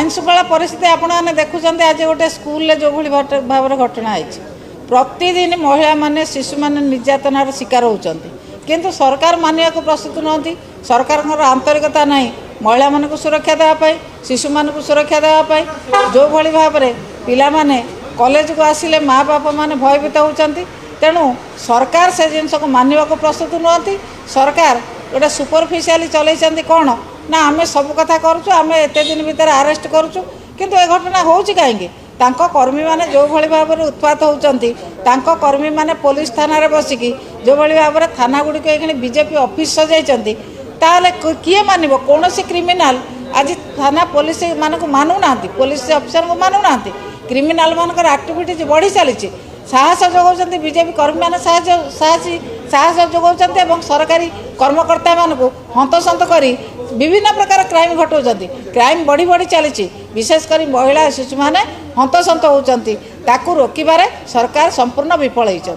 आईन श्रृंखला परिस्थिति आपने देखुं आज गोटे स्कूल जो भाव घटना है प्रतिदिन महिला माने शिशु माने निर्यातनार शिकार होती किंतु सरकार मानिया को प्रस्तुत नुहति सरकार आंतरिकता ना महिला मान को सुरक्षा देवाई शिशु मान को सुरक्षा देवाई जो भली भाव में पिला माने कॉलेज को आसिले माँ बापा माने भयभीत होती तेणु सरकार से जिनस को मानवा को प्रस्तुत नुहति सरकार गोटे सुपरफिशियाली चलती कौन ना आम सब कथा करुँ आम एत दिन भितर आरेस्ट करुँ किंतु ए घटना हो कहीं कर्मी मैंने जो भाई भाव में उत्पात होती कर्मी मैंने पुलिस थाना बसिकी जो भाई भाव में थाना गुड़िक ये बीजेपी ऑफिस सजाई ताले किए मानव कौन क्रिमिनाल आज थाना पुलिस मानक मानुना पुलिस अफिसर को मानुना क्रिमिनाल मानकर आक्टिविटीज बढ़ी चली साहस जगाऊँ बीजेपी कर्मी मैंने साहस जगाऊँ सरकारी कर्मकर्ता मान हंतसंत कर विभिन्न प्रकार क्राइम घटाऊँ क्राइम बढ़ी बढ़ी चली विशेषकर महिला शिशु मैंने हंतसंत होती रोकबार सरकार संपूर्ण विफल होती।